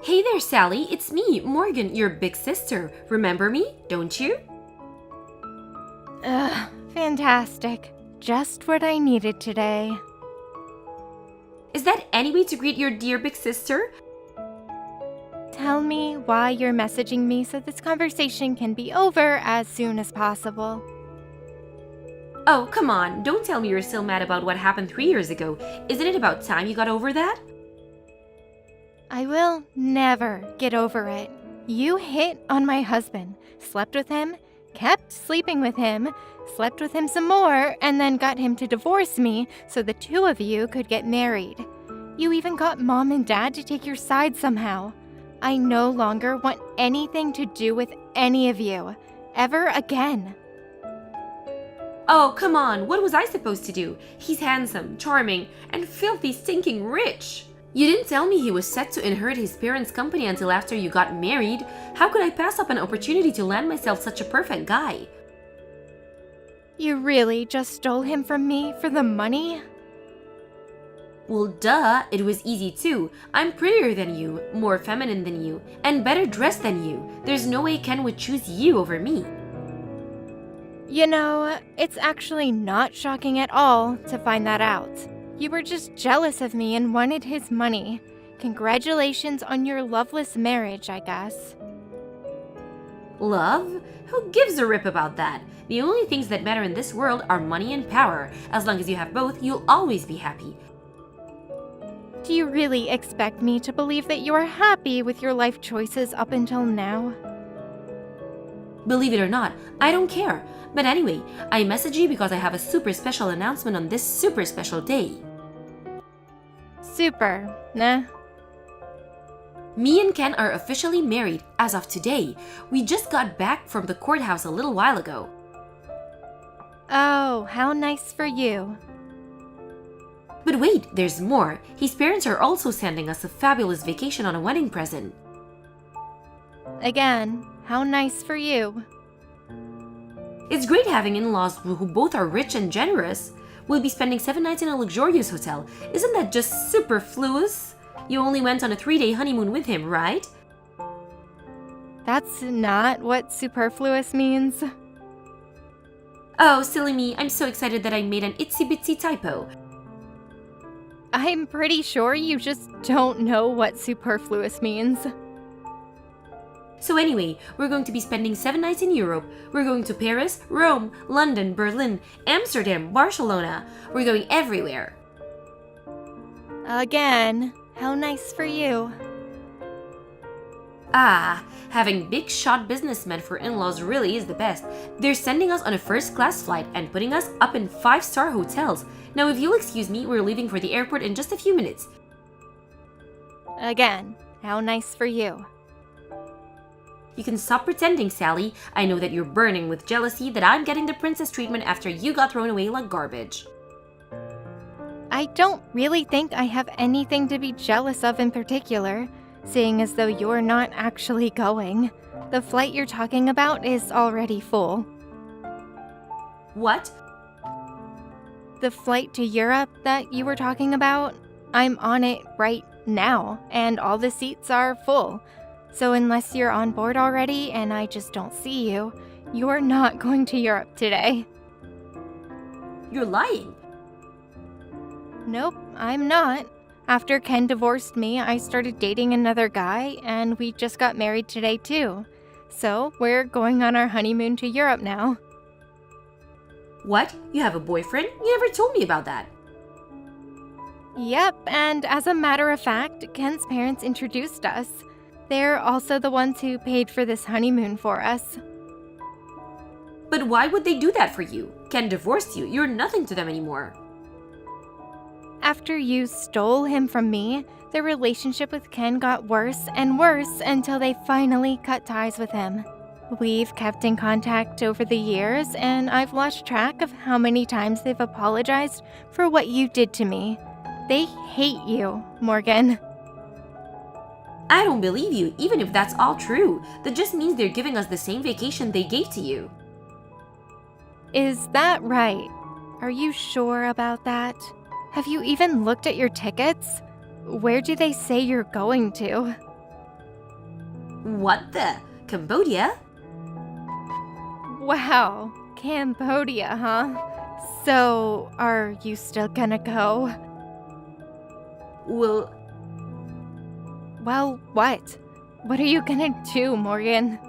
Hey there, Sally. It's me, Morgan, your big sister. Remember me, don't you? Ugh, fantastic. Just what I needed today. Is that any way to greet your dear big sister? Tell me why you're messaging me so this conversation can be over as soon as possible. Oh, come on. Don't tell me you're still mad about what happened 3 years ago. Isn't it about time you got over that? I will never get over it. You hit on my husband, slept with him, kept sleeping with him, slept with him some more, and then got him to divorce me so the two of you could get married. You even got mom and dad to take your side somehow. I no longer want anything to do with any of you, ever again. Oh, come on. What was I supposed to do? He's handsome, charming, and filthy stinking rich. You didn't tell me he was set to inherit his parents' company until after you got married. How could I pass up an opportunity to land myself such a perfect guy? You really just stole him from me for the money? Well, duh, it was easy too. I'm prettier than you, more feminine than you, and better dressed than you. There's no way Ken would choose you over me. You know, it's actually not shocking at all to find that out. You were just jealous of me and wanted his money. Congratulations on your loveless marriage, I guess. Love? Who gives a rip about that? The only things that matter in this world are money and power. As long as you have both, you'll always be happy. Do you really expect me to believe that you are happy with your life choices up until now? Believe it or not, I don't care. But anyway, I message you because I have a super special announcement on this super special day. Super, nah. Me and Ken are officially married as of today. We just got back from the courthouse a little while ago. Oh, how nice for you. But wait, there's more. His parents are also sending us a fabulous vacation on a wedding present. Again, how nice for you. It's great having in-laws who both are rich and generous. We'll be spending 7 nights in a luxurious hotel. Isn't that just superfluous? You only went on a 3-day honeymoon with him, right? That's not what superfluous means. Oh, silly me. I'm so excited that I made an itsy-bitsy typo. I'm pretty sure you just don't know what superfluous means. So anyway, we're going to be spending 7 nights in Europe. We're going to Paris, Rome, London, Berlin, Amsterdam, Barcelona. We're going everywhere. Again, how nice for you. Ah, having big shot businessmen for in-laws really is the best. They're sending us on a first-class flight and putting us up in 5-star hotels. Now if you'll excuse me, we're leaving for the airport in just a few minutes. Again, how nice for you. You can stop pretending, Sally. I know that you're burning with jealousy that I'm getting the princess treatment after you got thrown away like garbage. I don't really think I have anything to be jealous of in particular, seeing as though you're not actually going. The flight you're talking about is already full. What? The flight to Europe that you were talking about? I'm on it right now, and all the seats are full. So unless you're on board already and I just don't see you, you're not going to Europe today. You're lying. Nope, I'm not. After Ken divorced me, I started dating another guy, and we just got married today too. So we're going on our honeymoon to Europe now. What? You have a boyfriend? You never told me about that. Yep, and as a matter of fact, Ken's parents introduced us. They're also the ones who paid for this honeymoon for us. But why would they do that for you? Ken divorced you. You're nothing to them anymore. After you stole him from me, their relationship with Ken got worse and worse until they finally cut ties with him. We've kept in contact over the years, and I've lost track of how many times they've apologized for what you did to me. They hate you, Morgan. I don't believe you, even if that's all true. That just means they're giving us the same vacation they gave to you. Is that right? Are you sure about that? Have you even looked at your tickets? Where do they say you're going to? What the? Cambodia? Wow, Cambodia, huh? So, are you still gonna go? Well, Well, what? What are you gonna do, Morgan?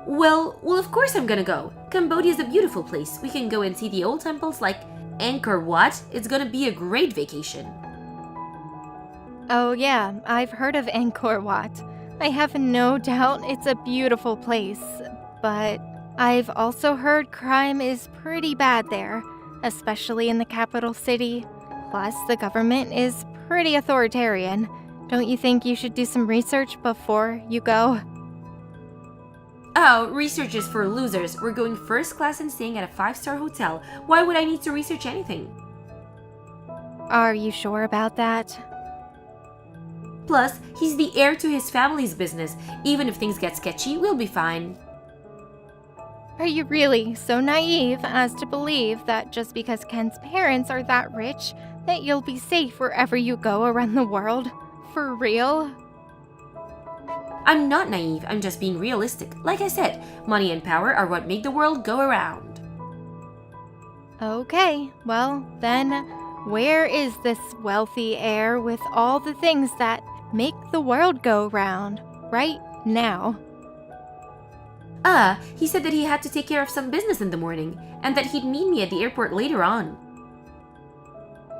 well, of course I'm gonna go. Cambodia is a beautiful place. We can go and see the old temples like Angkor Wat. It's gonna be a great vacation. Oh yeah, I've heard of Angkor Wat. I have no doubt it's a beautiful place, but I've also heard crime is pretty bad there, especially in the capital city. Plus, the government is pretty authoritarian. Don't you think you should do some research before you go? Oh, research is for losers. We're going first class and staying at a 5-star hotel. Why would I need to research anything? Are you sure about that? Plus, he's the heir to his family's business. Even if things get sketchy, we'll be fine. Are you really so naive as to believe that just because Ken's parents are that rich, that you'll be safe wherever you go around the world? For real? I'm not naive, I'm just being realistic. Like I said, money and power are what make the world go around. Okay, well, then, where is this wealthy heir with all the things that make the world go round right now? He said that he had to take care of some business in the morning, and that he'd meet me at the airport later on.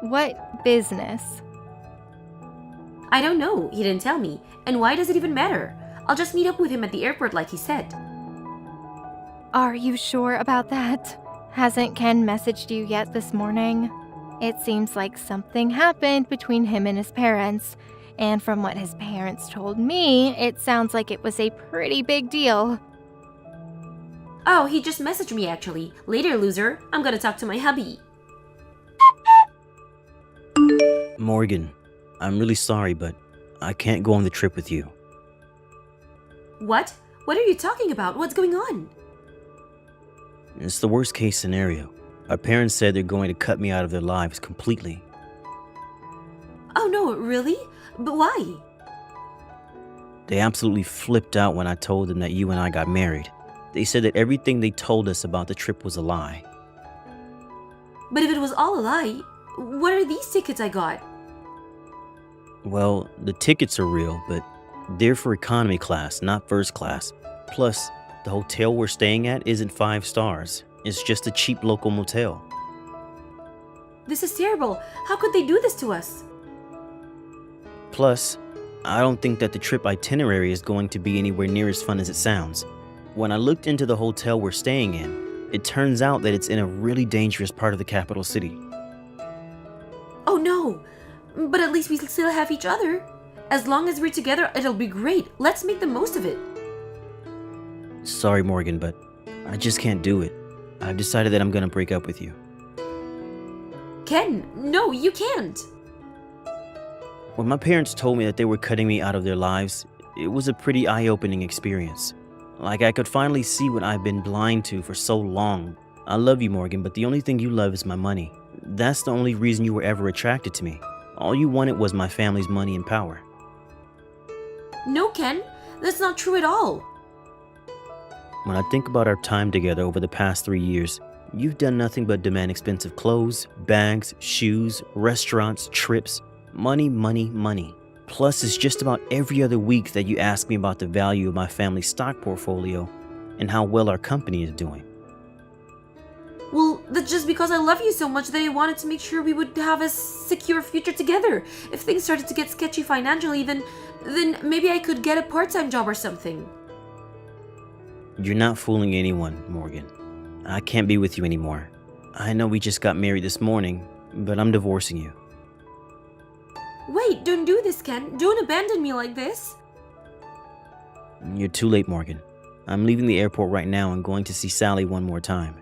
What business? I don't know, he didn't tell me. And why does it even matter? I'll just meet up with him at the airport like he said. Are you sure about that? Hasn't Ken messaged you yet this morning? It seems like something happened between him and his parents, and from what his parents told me, it sounds like it was a pretty big deal. Oh, he just messaged me actually. Later, loser. I'm gonna talk to my hubby. Morgan, I'm really sorry, but I can't go on the trip with you. What? What are you talking about? What's going on? It's the worst case scenario. Our parents said they're going to cut me out of their lives completely. Oh no, really? But why? They absolutely flipped out when I told them that you and I got married. They said that everything they told us about the trip was a lie. But if it was all a lie, what are these tickets I got? Well, the tickets are real, but they're for economy class, not first class. Plus, the hotel we're staying at isn't 5 stars. It's just a cheap local motel. This is terrible. How could they do this to us? Plus, I don't think that the trip itinerary is going to be anywhere near as fun as it sounds. When I looked into the hotel we're staying in, it turns out that it's in a really dangerous part of the capital city. Oh no! But at least we still have each other. As long as we're together, it'll be great. Let's make the most of it. Sorry, Morgan, but I just can't do it. I've decided that I'm gonna break up with you. Ken, no, you can't. When my parents told me that they were cutting me out of their lives, it was a pretty eye-opening experience. Like I could finally see what I've been blind to for so long. I love you, Morgan, but the only thing you love is my money. That's the only reason you were ever attracted to me. All you wanted was my family's money and power. No, Ken, that's not true at all. When I think about our time together over the past 3 years, you've done nothing but demand expensive clothes, bags, shoes, restaurants, trips, money, money, money. Plus, it's just about every other week that you ask me about the value of my family's stock portfolio and how well our company is doing. Well, that's just because I love you so much that I wanted to make sure we would have a secure future together. If things started to get sketchy financially, then maybe I could get a part-time job or something. You're not fooling anyone, Morgan. I can't be with you anymore. I know we just got married this morning, but I'm divorcing you. Wait, don't do this, Ken. Don't abandon me like this. You're too late, Morgan. I'm leaving the airport right now and going to see Sally one more time.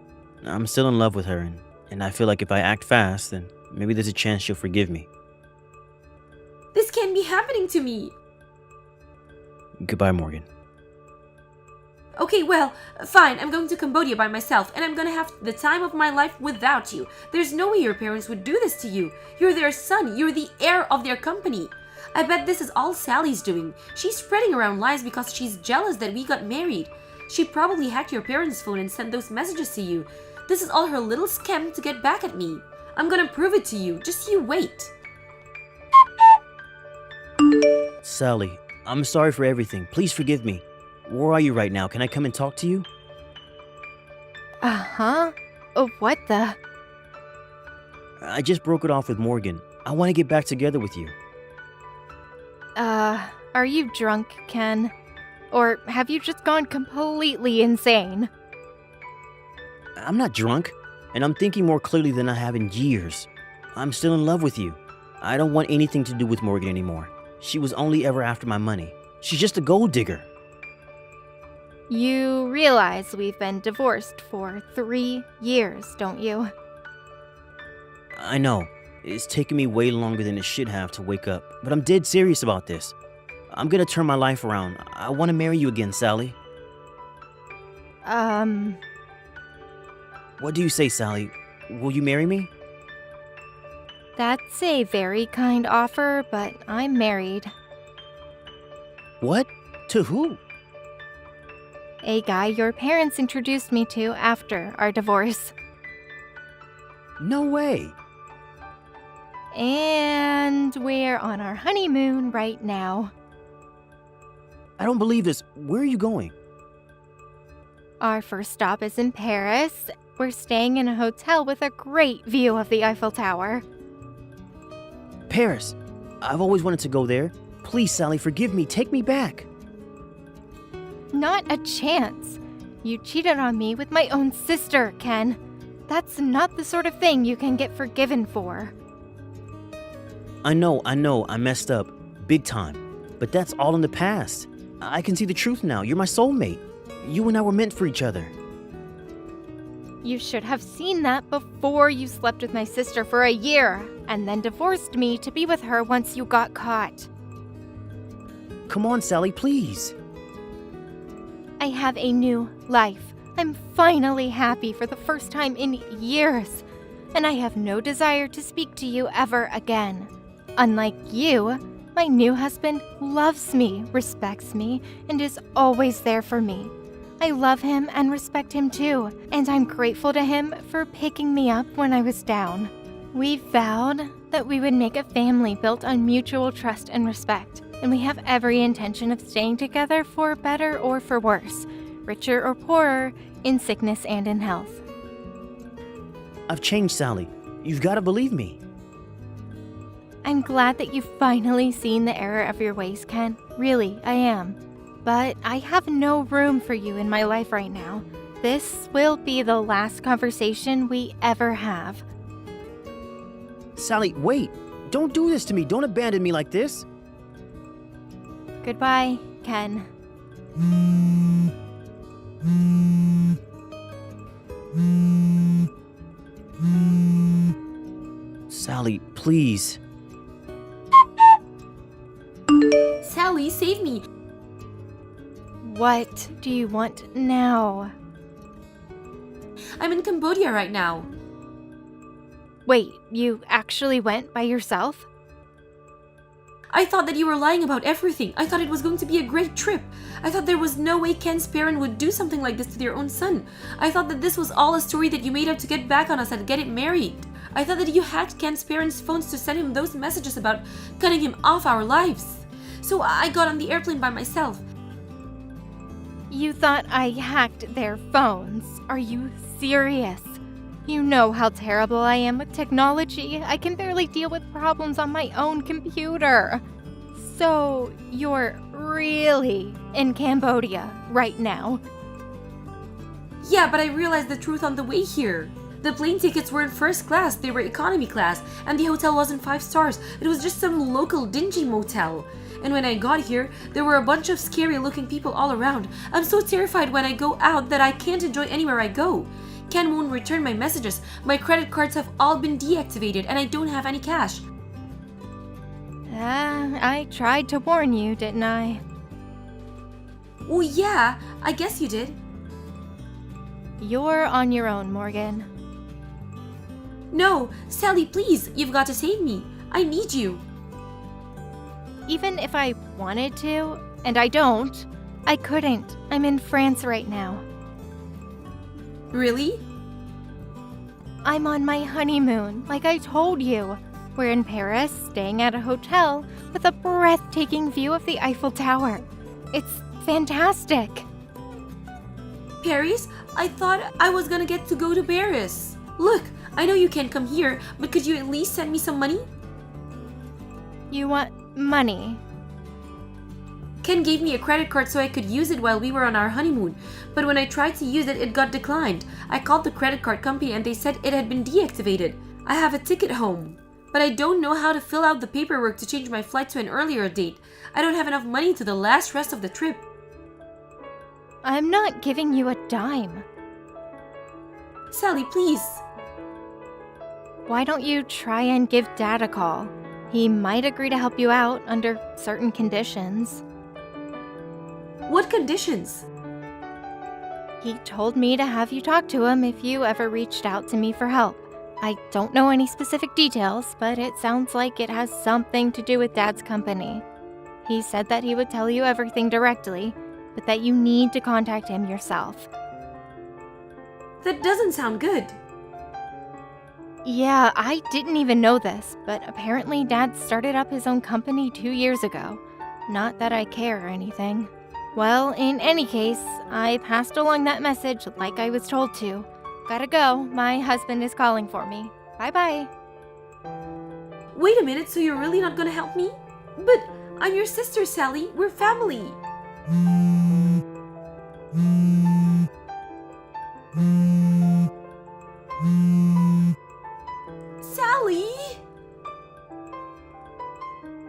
I'm still in love with her, and I feel like if I act fast, then maybe there's a chance she'll forgive me. This can't be happening to me. Goodbye, Morgan. Okay, well, fine, I'm going to Cambodia by myself, and I'm gonna have the time of my life without you. There's no way your parents would do this to you. You're their son, you're the heir of their company. I bet this is all Sally's doing. She's spreading around lies because she's jealous that we got married. She probably hacked your parents' phone and sent those messages to you. This is all her little scam to get back at me. I'm gonna prove it to you, just you wait. Sally, I'm sorry for everything. Please forgive me. Where are you right now? Can I come and talk to you? Uh-huh. Oh, what the? I just broke it off with Morgan. I want to get back together with you. Are you drunk, Ken? Or have you just gone completely insane? I'm not drunk, and I'm thinking more clearly than I have in years. I'm still in love with you. I don't want anything to do with Morgan anymore. She was only ever after my money. She's just a gold digger. You realize we've been divorced for 3 years, don't you? I know. It's taken me way longer than it should have to wake up, but I'm dead serious about this. I'm gonna turn my life around. I want to marry you again, Sally. What do you say, Sally? Will you marry me? That's a very kind offer, but I'm married. What? To who? A guy your parents introduced me to after our divorce. No way. And we're on our honeymoon right now. I don't believe this. Where are you going? Our first stop is in Paris. We're staying in a hotel with a great view of the Eiffel Tower. Paris. I've always wanted to go there. Please, Sally, forgive me. Take me back. Not a chance. You cheated on me with my own sister, Ken. That's not the sort of thing you can get forgiven for. I know, I messed up. Big time. But that's all in the past. I can see the truth now. You're my soulmate. You and I were meant for each other. You should have seen that before you slept with my sister for a year, and then divorced me to be with her once you got caught. Come on, Sally, please. I have a new life. I'm finally happy for the first time in years, and I have no desire to speak to you ever again. Unlike you, my new husband loves me, respects me, and is always there for me. I love him and respect him too, and I'm grateful to him for picking me up when I was down. We vowed that we would make a family built on mutual trust and respect, and we have every intention of staying together for better or for worse, richer or poorer, in sickness and in health. I've changed, Sally. You've got to believe me. I'm glad that you've finally seen the error of your ways, Ken. Really, I am. But I have no room for you in my life right now. This will be the last conversation we ever have. Sally, wait. Don't do this to me. Don't abandon me like this. Goodbye, Ken. Sally, please. Sally, save me! What do you want now? I'm in Cambodia right now. Wait, you actually went by yourself? I thought that you were lying about everything. I thought it was going to be a great trip. I thought there was no way Ken's parent would do something like this to their own son. I thought that this was all a story that you made up to get back on us and get it married. I thought that you hacked Ken's parents' phones to send him those messages about cutting him off our lives. So I got on the airplane by myself. You thought I hacked their phones? Are you serious? You know how terrible I am with technology. I can barely deal with problems on my own computer. So, you're really in Cambodia right now? Yeah, but I realized the truth on the way here. The plane tickets were in first class, they were economy class, and the hotel wasn't 5 stars. It was just some local dingy motel. And when I got here, there were a bunch of scary looking people all around. I'm so terrified when I go out that I can't enjoy anywhere I go. Ken won't return my messages. My credit cards have all been deactivated and I don't have any cash. I tried to warn you, didn't I? Oh yeah, I guess you did. You're on your own, Morgan. No, Sally, please, you've got to save me. I need you. Even if I wanted to, and I don't, I couldn't. I'm in France right now. Really? I'm on my honeymoon, like I told you. We're in Paris, staying at a hotel with a breathtaking view of the Eiffel Tower. It's fantastic. Paris? I thought I was gonna get to go to Paris. Look, I know you can't come here, but could you at least send me some money? You want money? Ken gave me a credit card so I could use it while we were on our honeymoon, but when I tried to use it, it got declined. I called the credit card company and they said it had been deactivated. I have a ticket home, but I don't know how to fill out the paperwork to change my flight to an earlier date. I don't have enough money to the last rest of the trip. I'm not giving you a dime. Sally, please. Why don't you try and give Dad a call? He might agree to help you out under certain conditions. What conditions? He told me to have you talk to him if you ever reached out to me for help. I don't know any specific details, but it sounds like it has something to do with Dad's company. He said that he would tell you everything directly, but that you need to contact him yourself. That doesn't sound good. Yeah, I didn't even know this, but apparently Dad started up his own company 2 years ago. Not that I care or anything. Well, in any case, I passed along that message like I was told to. Gotta go, my husband is calling for me. Bye-bye. Wait a minute, so you're really not gonna help me? But I'm your sister, Sally. We're family. Sally!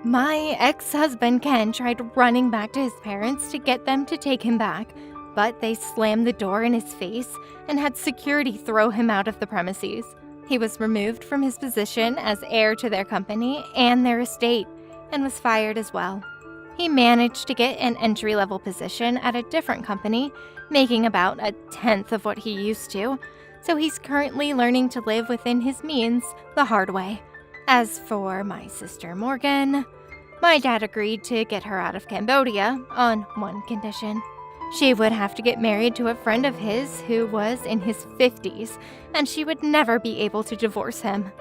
My ex-husband Ken tried running back to his parents to get them to take him back, but they slammed the door in his face and had security throw him out of the premises. He was removed from his position as heir to their company and their estate, and was fired as well. He managed to get an entry-level position at a different company, making about 1/10 of what he used to, so he's currently learning to live within his means the hard way. As for my sister Morgan, my dad agreed to get her out of Cambodia on one condition. She would have to get married to a friend of his who was in his 50s, and she would never be able to divorce him.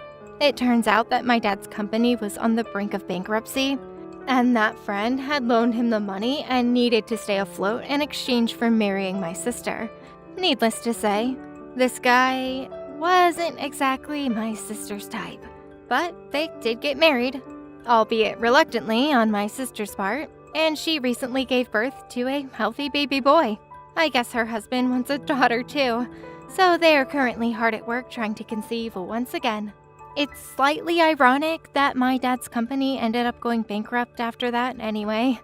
It turns out that my dad's company was on the brink of bankruptcy, and that friend had loaned him the money and needed to stay afloat in exchange for marrying my sister. Needless to say, this guy wasn't exactly my sister's type, but they did get married, albeit reluctantly on my sister's part, and she recently gave birth to a healthy baby boy. I guess her husband wants a daughter too, so they are currently hard at work trying to conceive once again. It's slightly ironic that my dad's company ended up going bankrupt after that anyway.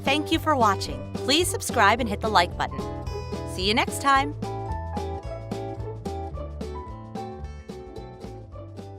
Thank you for watching. Please subscribe and hit the like button. See you next time.